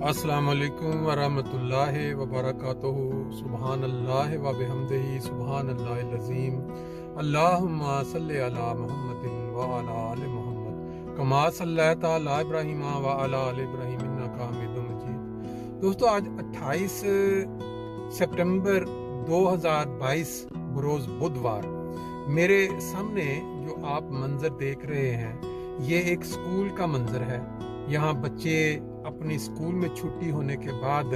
अस्सलाम वालेकुम वरहमतुल्लाहि वबरकातुहू। सुबहान अल्लाह व बिहम्दिही सुबहान अल्लाहिल अज़ीम। अल्लाहुम्मा सल्लि अला मुहम्मदिन व अला आलि मुहम्मद कमा सल्लैता अला इब्राहीम व अला आलि इब्राहीम इन्नका हमीदुम मजीद। दोस्तों, आज 28 सितंबर 2022 बरोज़ बुधवार, मेरे सामने जो आप मंजर देख रहे हैं ये एक स्कूल का मंजर है। यहाँ बच्चे अपनी स्कूल में छुट्टी होने के बाद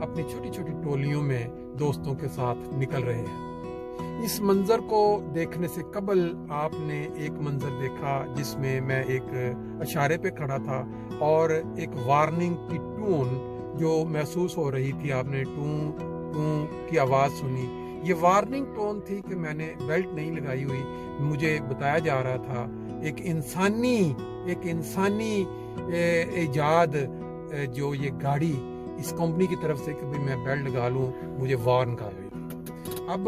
अपनी छोटी छोटी टोलियों में दोस्तों के साथ निकल रहे हैं। इस मंजर को देखने से कबल आपने एक मंजर देखा जिसमें मैं एक इशारे पे खड़ा था और एक वार्निंग की टून जो महसूस हो रही थी, आपने टू टू की आवाज़ सुनी। ये वार्निंग टोन थी कि मैंने बेल्ट नहीं लगाई हुई। मुझे बताया जा रहा था एक इंसानी इजाद जो ये गाड़ी इस कंपनी की तरफ से कि भाई मैं बेल्ट लगा लूँ, मुझे वार्न कर रही थी। अब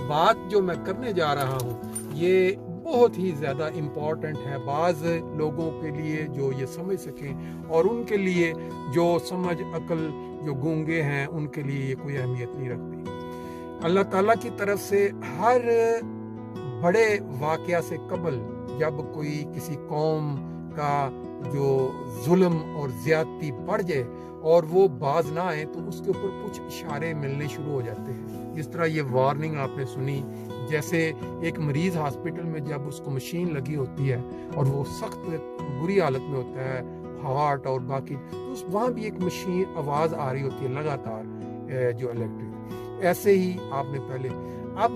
बात जो मैं करने जा रहा हूँ ये बहुत ही ज़्यादा इम्पॉर्टेंट है बाज़ लोगों के लिए जो ये समझ सकें, और उनके लिए जो समझ अकल जो गूंगे हैं उनके लिए ये कोई अहमियत नहीं रखती। अल्लाह ताला की तरफ से हर बड़े वाक़या से कबल जब कोई किसी कौम का जो जुल्म और ज़्यादती बढ़ जाए और वो बाज ना आए तो उसके ऊपर कुछ इशारे मिलने शुरू हो जाते हैं। जिस तरह ये वार्निंग आपने सुनी, जैसे एक मरीज़ हॉस्पिटल में जब उसको मशीन लगी होती है और वो सख्त बुरी हालत में होता है, हार्ट और बाकी, तो वहाँ भी एक मशीन आवाज़ आ रही होती है लगातार जो इलेक्ट्रिक। ऐसे ही आपने पहले, अब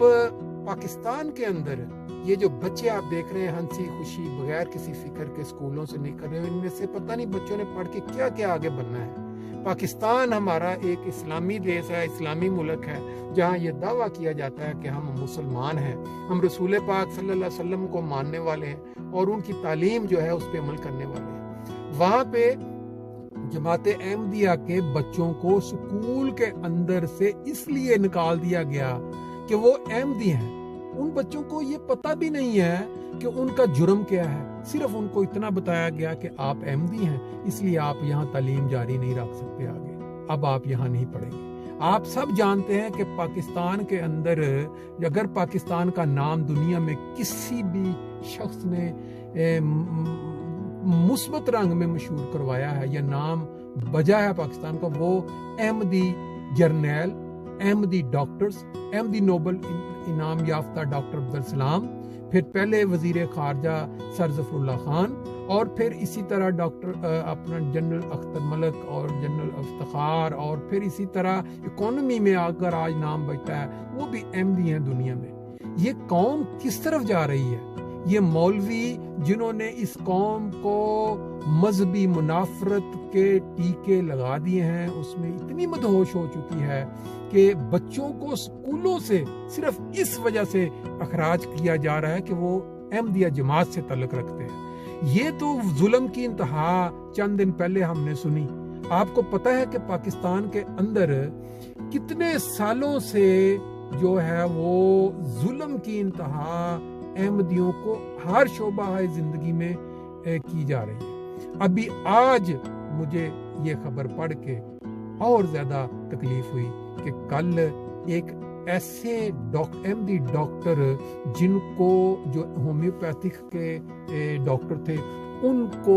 पाकिस्तान के अंदर ये जो बच्चे आप देख रहे हैं हंसी खुशी बगैर किसी फिक्र के स्कूलों से निकल रहे हैं, इनमें से पता नहीं बच्चों ने पढ़ के क्या क्या आगे बनना है। पाकिस्तान हमारा एक इस्लामी देश है, इस्लामी मुल्क है, जहाँ ये दावा किया जाता है कि हम मुसलमान हैं, हम रसूल पाक सल्लल्लाहु अलैहि वसल्लम को मानने वाले हैं और उनकी तालीम जो है उस पर अमल करने वाले हैं। वहाँ पे जमाते अहमदिया के बच्चों को स्कूल के अंदर से इसलिए निकाल दिया गया कि वो अहमदी हैं। उन बच्चों को ये पता भी नहीं है कि उनका जुर्म क्या है, सिर्फ उनको इतना बताया गया कि आप अहमदी हैं इसलिए आप यहाँ तालीम जारी नहीं रख सकते आगे, अब आप यहाँ नहीं पढ़ेंगे। आप सब जानते हैं कि पाकिस्तान के अंदर अगर पाकिस्तान का नाम दुनिया में किसी भी शख्स ने मुस्बत रंग में मशहूर करवाया है या नाम बजा है पाकिस्तान का, वो अहमदी जर्नैल, अहमदी डॉक्टर्स, अहमदी नोबल इनाम याफ्ता डॉक्टर अब्दुल सलाम, फिर पहले वजीर खारजा सर ज़फ़रुल्लाह खान, और फिर इसी तरह डॉक्टर अपना जनरल अख्तर मलिक और जनरल इफ्तिखार, और फिर इसी तरह इकोनॉमी में अगर आज नाम बचता है वो भी अहमदी हैं दुनिया में। ये कौम किस तरफ जा रही है? ये मौलवी जिन्होंने इस कौम को मजहबी मुनाफरत के टीके लगा दिए हैं, उसमें इतनी मदहोश हो चुकी है कि बच्चों को स्कूलों से सिर्फ इस वजह से अखराज किया जा रहा है कि वो अहमदिया जमात से ताल्लुक़ रखते हैं। ये तो जुल्म की इंतहा चंद दिन पहले हमने सुनी। आपको पता है कि पाकिस्तान के अंदर कितने सालों से जो है वो जुल्म की इंतहा अहमदियों को हर शोबा है जिंदगी में की जा रही है। अभी आज मुझे ये खबर पढ़ के और ज्यादा तकलीफ हुई कि कल एक ऐसे अहमदी डॉक्टर जिनको जो होम्योपैथिक के डॉक्टर थे उनको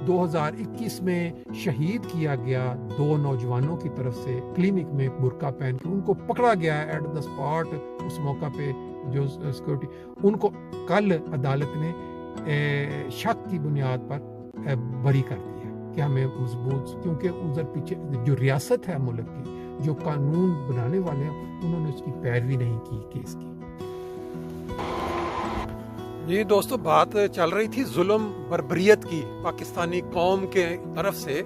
2021 में शहीद किया गया। 2 नौजवानों की तरफ से क्लिनिक में बुर्का पहन के उनको पकड़ा गया एट द स्पॉट। उस मौका पे जो सिक्योरिटी, उनको कल अदालत ने शक की बुनियाद पर बरी कर दिया कि हमें मजबूत, क्योंकि उधर पीछे जो रियासत है मुल्क की, जो कानून बनाने वाले हैं, उन्होंने उसकी पैरवी नहीं की केस की। जी दोस्तों, बात चल रही थी जुल्म बर्बरियत की पाकिस्तानी कौम के तरफ से,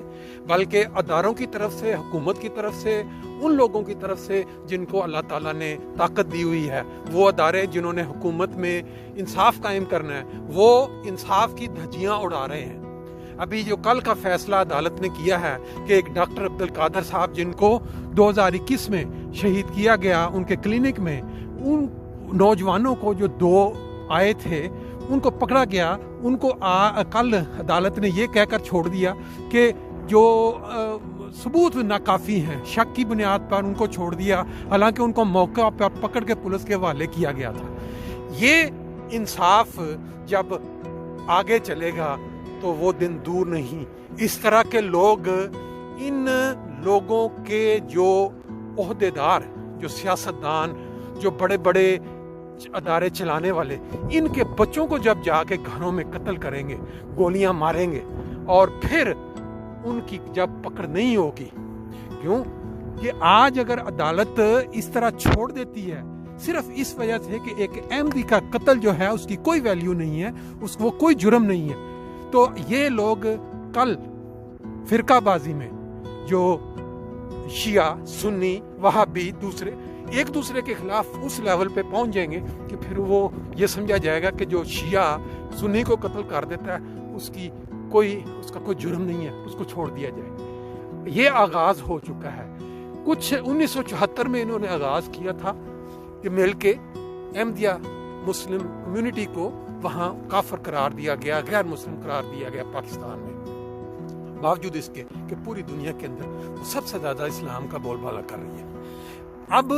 बल्कि अदारों की तरफ से, हुकूमत की तरफ से, उन लोगों की तरफ से जिनको अल्लाह ताला ने ताकत दी हुई है। वो अदारे जिन्होंने हुकूमत में इंसाफ कायम करना है वो इंसाफ की धज्जियाँ उड़ा रहे हैं। अभी जो कल का फैसला अदालत ने किया है कि एक डॉक्टर अब्दुल कादर साहब जिनको 2021 में शहीद किया गया उनके क्लिनिक में, उन नौजवानों को जो 2 आए थे उनको पकड़ा गया। उनको कल अदालत ने ये कहकर छोड़ दिया कि जो सबूत नाकाफी हैं, शक की बुनियाद पर उनको छोड़ दिया, हालांकि उनको मौका पर पकड़ के पुलिस के हवाले किया गया था। ये इंसाफ जब आगे चलेगा तो वो दिन दूर नहीं। इस तरह के लोग, इन लोगों के जो ओहदेदार, जो सियासतदान, जो बड़े बड़े अदारे चलाने वाले, इनके बच्चों को जब जाके घरों में कत्ल करेंगे, गोलियां मारेंगे, और फिर उनकी जब पकड़ नहीं होगी, क्यों कि आज अगर अदालत इस तरह छोड़ देती है सिर्फ इस वजह से कि एक अहमदी का कत्ल जो है उसकी कोई वैल्यू नहीं है, उसको कोई जुर्म नहीं है, तो ये लोग कल फिरकाबाजी में जो शिया, सुन्नी, वहाबी, दूसरे एक दूसरे के खिलाफ उस लेवल पे पहुंच जाएंगे कि फिर वो ये समझा जाएगा कि जो शिया सुन्नी को कत्ल कर देता है उसका कोई जुर्म नहीं है, उसको छोड़ दिया जाए। ये आगाज हो चुका है। कुछ 1974 में इन्होंने आगाज किया था कि मिलके अहमदिया मुस्लिम कम्युनिटी को वहाँ काफिर करार दिया गया, गैर मुस्लिम करार दिया गया पाकिस्तान में, बावजूद इसके कि पूरी दुनिया के अंदर वो सबसे ज्यादा इस्लाम का बोलबाला कर रही है। अब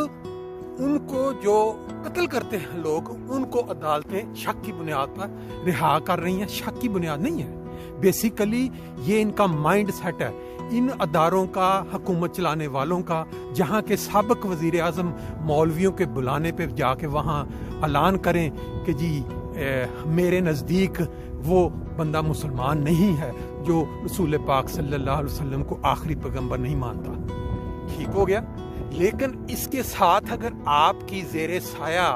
उनको जो कत्ल करते हैं लोग, उनको अदालतें शक की बुनियाद पर रिहा कर रही हैं। शक की बुनियाद नहीं है, बेसिकली ये इनका माइंड सेट है इन अदारों का, हुकूमत चलाने वालों का, जहाँ के साबिक वजीर आज़म मौलवियों के बुलाने पे जाके वहाँ ऐलान करें कि जी मेरे नज़दीक वो बंदा मुसलमान नहीं है जो रसूल पाक सल्लल्लाहु अलैहि वसल्लम को आखिरी पैगंबर नहीं मानता। ठीक हो गया। लेकिन इसके साथ अगर आपकी ज़ेरे साया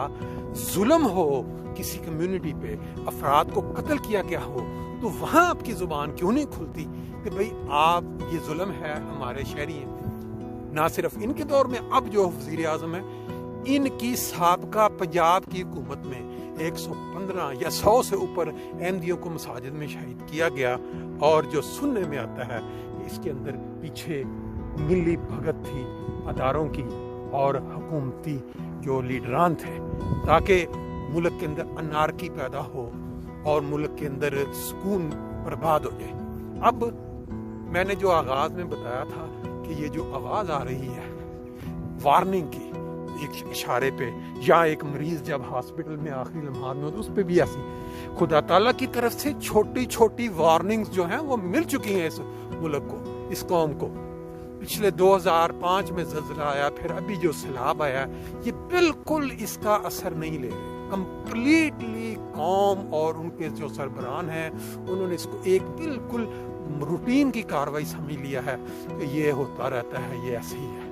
जुल्म हो, किसी कम्युनिटी पे अफराद को कत्ल किया गया हो, तो वहाँ आपकी ज़ुबान क्यों नहीं खुलती कि भाई आप ये जुल्म है, हमारे शहरी हैं। ना सिर्फ इनके दौर में, अब जो वज़ीर आज़म है, इनकी साबका पंजाब की हुकूमत में 115 या 100 से ऊपर अहमदियों को मसाजिद में शहीद किया गया। और जो सुनने में आता है इसके अंदर पीछे मिली भगत थी अदारों की और हुकूमती जो लीडरान थे, ताकि मुल्क के अंदर अनारकी पैदा हो और मुल्क के अंदर सुकून बर्बाद हो जाए। अब मैंने जो आगाज में बताया था कि ये जो आवाज आ रही है वार्निंग की, एक इशारे पे, या एक मरीज जब हॉस्पिटल में आखिरी लम्हात में हो तो उस पर भी ऐसी खुदा ताला की तरफ से छोटी छोटी वार्निंग्स जो हैं वो मिल चुकी हैं इस मुल्क को, इस कौम को। पिछले 2005 में ज़ल्ज़ला आया, फिर अभी जो सैलाब आया, ये बिल्कुल इसका असर नहीं ले रहे। कंप्लीटली कौम और उनके जो सरबरान हैं उन्होंने इसको एक बिल्कुल रूटीन की कार्रवाई समझ लिया है कि ये होता रहता है, ये ऐसे ही है।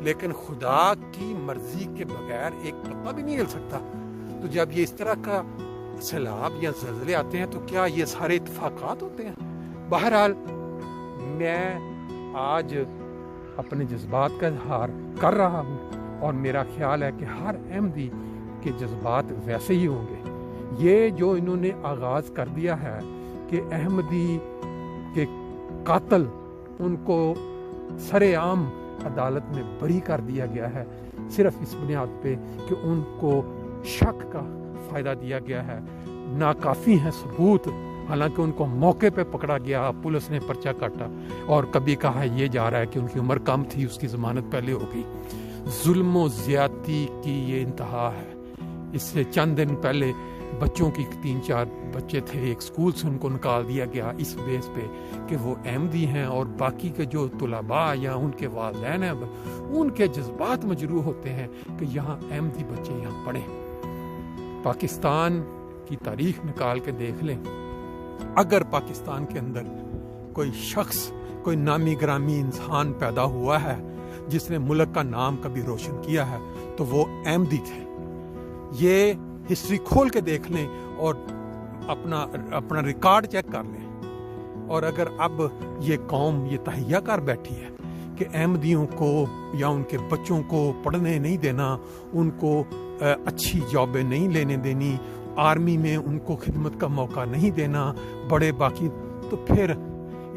लेकिन खुदा की मर्जी के बगैर एक पत्ता भी नहीं हिल सकता। तो जब ये इस तरह का सैलाब या ज़ल्ज़ले आते हैं तो क्या ये सारे इत्तेफाकात होते हैं? बहरहाल मैं आज अपने जज्बात का इजहार कर रहा हूँ और मेरा ख्याल है कि हर अहमदी के जज्बात वैसे ही होंगे। ये जो इन्होंने आगाज़ कर दिया है कि अहमदी के कातल उनको सरेआम अदालत में बरी कर दिया गया है, सिर्फ इस बुनियाद पे कि उनको शक का फ़ायदा दिया गया है, नाकाफ़ी हैं सबूत। हालांकि उनको मौके पे पकड़ा गया, पुलिस ने पर्चा काटा और कभी कहा ये जा रहा है कि उनकी उम्र कम थी, उसकी ज़मानत पहले हो गई। जुल्म ज़्यादती की ये इंतहा है। इससे चंद दिन पहले बच्चों की 3-4 बच्चे थे, एक स्कूल से उनको निकाल दिया गया इस बेस पे कि वो अहमदी हैं, और बाकी के जो तुलबा या उनके वालिदैन हैं उनके जज्बात मजरूह होते हैं कि यहाँ अहमदी बच्चे यहाँ पढ़ें। पाकिस्तान की तारीख निकाल के देख लें, अगर पाकिस्तान के अंदर कोई शख्स, कोई नामी ग्रामी इंसान पैदा हुआ है जिसने मुल्क का नाम कभी रोशन किया है तो वो अहमदी थे। ये हिस्ट्री खोल के देख लें और अपना रिकॉर्ड चेक कर लें। और अगर अब ये कौम ये तहैया कर बैठी है कि अहमदियों को या उनके बच्चों को पढ़ने नहीं देना, उनको अच्छी जॉबें नहीं लेने देनी, आर्मी में उनको खिदमत का मौका नहीं देना, बड़े बाकी, तो फिर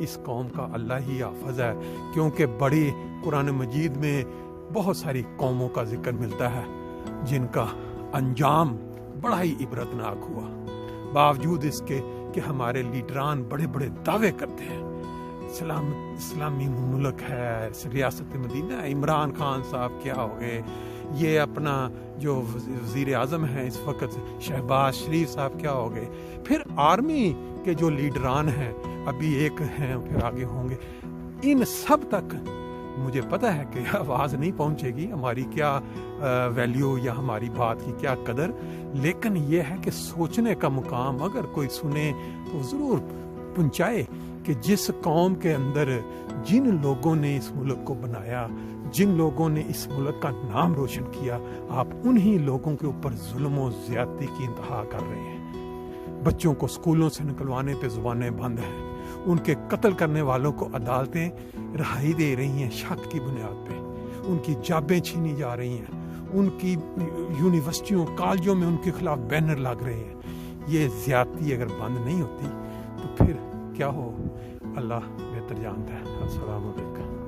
इस कौम का अल्लाह ही हाफ़िज़ है। क्योंकि बड़े कुरान मजीद में बहुत सारी कौमों का जिक्र मिलता है जिनका अंजाम बड़ा ही इबरतनाक हुआ, बावजूद इसके कि हमारे लीडरान बड़े बड़े दावे करते हैं। اسلامی ملک ہے ریاست مدینہ. عمران خان صاحب کیا ہو گئے, یہ اپنا جو وزیر اعظم ہیں اس وقت شہباز شریف صاحب کیا ہو گئے, پھر آرمی کے جو لیڈران ہیں ابھی ایک ہیں پھر آگے ہوں گے, ان سب تک مجھے پتہ ہے کہ آواز نہیں پہنچے گی, ہماری کیا ویلیو یا ہماری بات کی کیا قدر, لیکن یہ ہے کہ سوچنے کا مقام اگر کوئی سنے تو ضرور پہنچائے کہ جس قوم کے اندر جن لوگوں نے اس ملک کو بنایا, جن لوگوں نے اس ملک کا نام روشن کیا, آپ انہی لوگوں کے اوپر ظلم و زیادتی کی انتہا کر رہے ہیں. بچوں کو اسکولوں سے نکلوانے پہ زبانیں بند ہیں, ان کے قتل کرنے والوں کو عدالتیں رہائی دے رہی ہیں شک کی بنیاد پہ, ان کی جابیں چھینی جا رہی ہیں, ان کی یونیورسٹیوں کالجوں میں ان کے خلاف بینر لگ رہے ہیں. یہ زیادتی اگر بند نہیں ہوتی تو پھر کیا ہو, اللہ بہتر جانتا ہے. السلام علیکم.